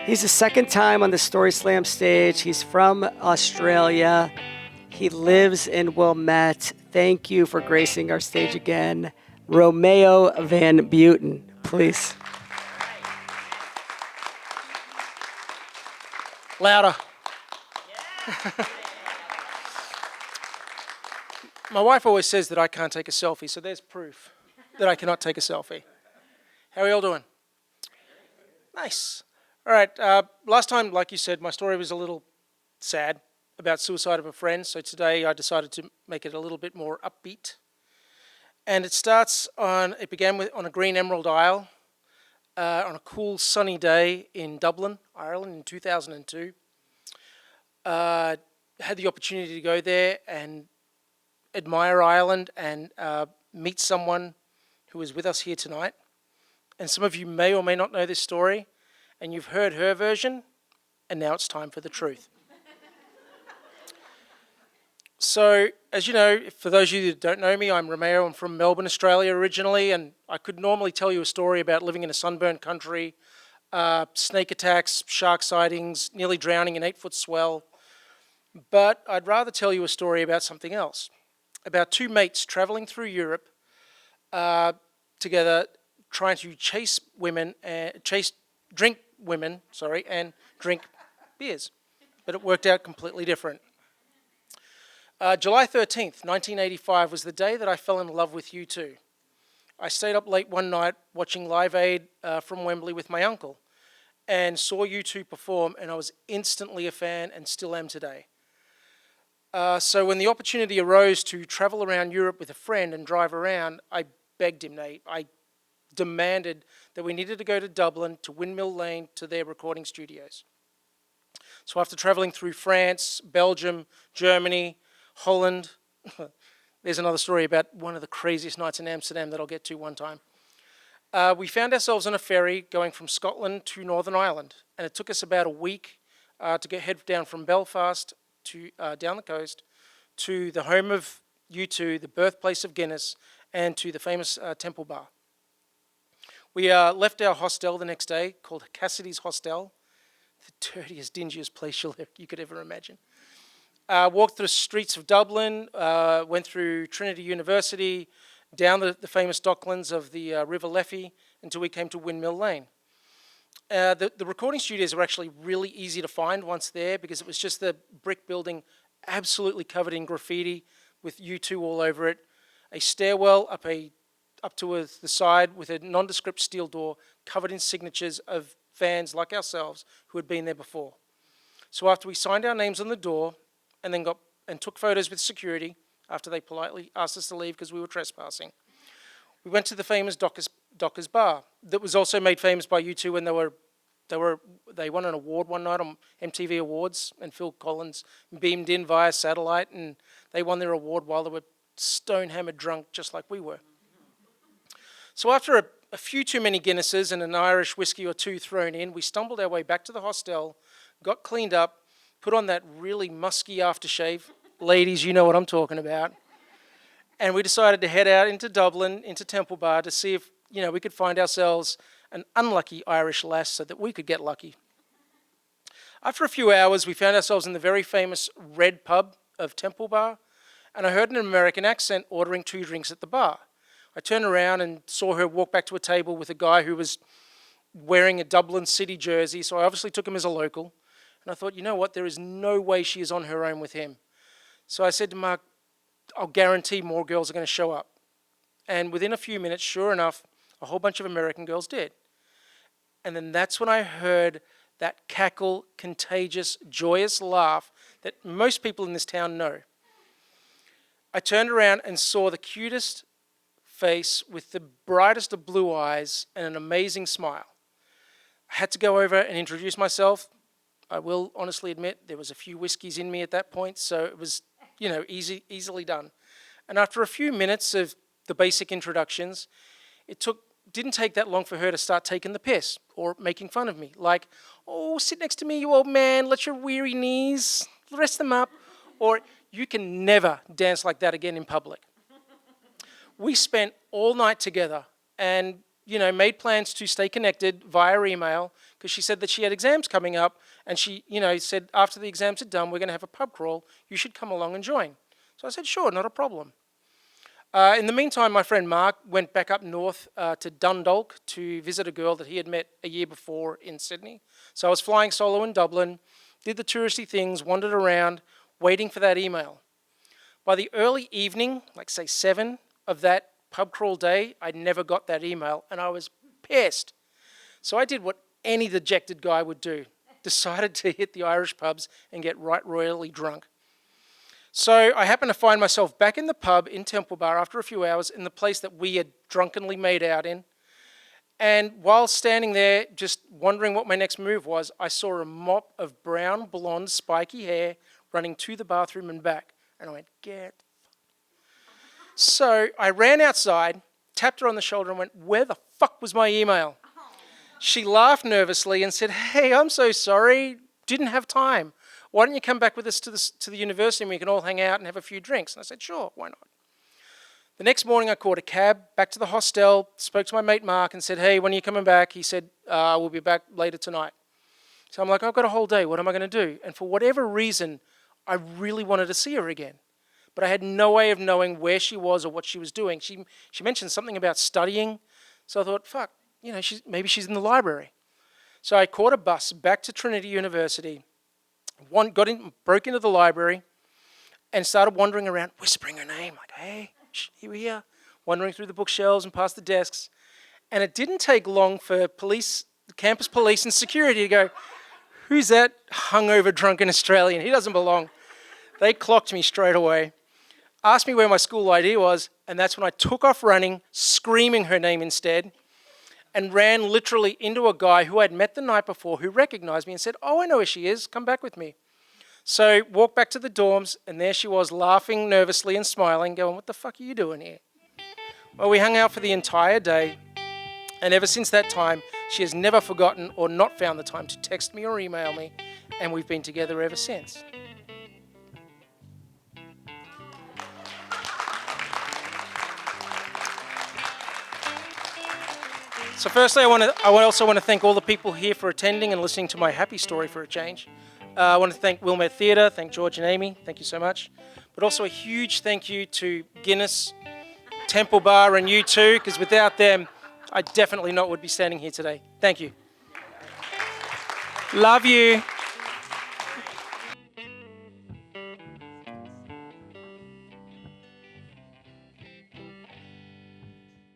He's the second time on the Story Slam stage. He's from Australia. He lives in Wilmette. Thank you for gracing our stage again. Romeo VanBuiten, please. Louder. My wife always says that I can't take a selfie, so there's proof that I cannot take a selfie. How are you all doing? Nice. All right, last time, like you said, my story was a little sad about suicide of a friend, so today I decided to make it a little bit more upbeat. And it began on a green emerald isle on a cool sunny day in Dublin, Ireland in 2002. Had the opportunity to go there and admire Ireland and meet someone who is with us here tonight. And some of you may or may not know this story, and you've heard her version, and now it's time for the truth. So, as you know, for those of you that don't know me, I'm Romeo. I'm from Melbourne, Australia originally, and I could normally tell you a story about living in a sunburned country, snake attacks, shark sightings, nearly drowning in 8-foot swell. But I'd rather tell you a story about something else, about two mates traveling through Europe together, trying to drink women, and drink beers. But it worked out completely different. July 13th, 1985 was the day that I fell in love with U2. I stayed up late one night watching Live Aid from Wembley with my uncle and saw U2 perform, and I was instantly a fan and still am today. So when the opportunity arose to travel around Europe with a friend and drive around, I begged him, Nate. I demanded that we needed to go to Dublin, to Windmill Lane, to their recording studios. So after traveling through France, Belgium, Germany, Holland, there's another story about one of the craziest nights in Amsterdam that I'll get to one time. We found ourselves on a ferry going from Scotland to Northern Ireland, and it took us about a week to head down from Belfast to down the coast to the home of U2, the birthplace of Guinness, and to the famous Temple Bar. We left our hostel the next day, called Cassidy's Hostel, the dirtiest, dingiest place you could ever imagine. Walked through the streets of Dublin, went through Trinity University, down the famous docklands of the River Liffey, until we came to Windmill Lane. The recording studios were actually really easy to find once there, because it was just the brick building absolutely covered in graffiti with U2 all over it, a stairwell up to the side with a nondescript steel door covered in signatures of fans like ourselves who had been there before. So after we signed our names on the door and then took photos with security after they politely asked us to leave because we were trespassing, we went to the famous Dockers Bar that was also made famous by U2 when they won an award one night on MTV Awards, and Phil Collins beamed in via satellite, and they won their award while they were stone-hammered drunk just like we were. So after a few too many Guinnesses and an Irish whiskey or two thrown in, we stumbled our way back to the hostel, got cleaned up, put on that really musky aftershave. Ladies, you know what I'm talking about. And we decided to head out into Dublin, into Temple Bar, to see if we could find ourselves an unlucky Irish lass so that we could get lucky. After a few hours, we found ourselves in the very famous Red Pub of Temple Bar, and I heard an American accent ordering 2 drinks at the bar. I turned around and saw her walk back to a table with a guy who was wearing a Dublin City jersey, so I obviously took him as a local. And I thought, you know what, there is no way she is on her own with him. So I said to Mark, I'll guarantee more girls are going to show up. And within a few minutes, sure enough, a whole bunch of American girls did. And then that's when I heard that cackle, contagious, joyous laugh that most people in this town know. I turned around and saw the cutest face with the brightest of blue eyes and an amazing smile. I had to go over and introduce myself. I will honestly admit there was a few whiskeys in me at that point, so it was, easily done. And after a few minutes of the basic introductions, didn't take that long for her to start taking the piss or making fun of me. Like, oh, sit next to me, you old man, let your weary knees, rest them up. Or, you can never dance like that again in public. We spent all night together, and made plans to stay connected via email because she said that she had exams coming up, and she, said after the exams are done, we're going to have a pub crawl. You should come along and join. So I said, sure, not a problem. In the meantime, my friend Mark went back up north to Dundalk to visit a girl that he had met a year before in Sydney. So I was flying solo in Dublin, did the touristy things, wandered around, waiting for that email. By the early evening, like say 7 of that pub crawl day, I never got that email, and I was pissed. So I did what any dejected guy would do, decided to hit the Irish pubs and get right royally drunk. So I happened to find myself back in the pub in Temple Bar after a few hours in the place that we had drunkenly made out in. And while standing there, just wondering what my next move was, I saw a mop of brown, blonde, spiky hair running to the bathroom and back. And I went, get. So I ran outside, tapped her on the shoulder and went, where the fuck was my email? She laughed nervously and said, hey, I'm so sorry, didn't have time. Why don't you come back with us to the university and we can all hang out and have a few drinks? And I said, sure, why not? The next morning I caught a cab back to the hostel, spoke to my mate Mark and said, hey, when are you coming back? He said, we'll be back later tonight. So I'm like, I've got a whole day, what am I going to do? And for whatever reason, I really wanted to see her again. But I had no way of knowing where she was or what she was doing. She mentioned something about studying. So I thought, fuck, maybe she's in the library. So I caught a bus back to Trinity University, broke into the library and started wandering around, whispering her name, like, hey, here, wandering through the bookshelves and past the desks. And it didn't take long for campus police and security to go, who's that hungover, drunken Australian? He doesn't belong. They clocked me straight away, asked me where my school ID was, and that's when I took off running, screaming her name instead, and ran literally into a guy who I'd met the night before who recognized me and said, oh, I know where she is, come back with me. So walked back to the dorms, and there she was laughing nervously and smiling, going, what the fuck are you doing here? Well, we hung out for the entire day, and ever since that time, she has never forgotten or not found the time to text me or email me, and we've been together ever since. So firstly, I also want to thank all the people here for attending and listening to my happy story for a change. I want to thank Wilmette Theatre, thank George and Amy, thank you so much. But also a huge thank you to Guinness, Temple Bar and you too, because without them, I definitely not would be standing here today. Thank you. Love you.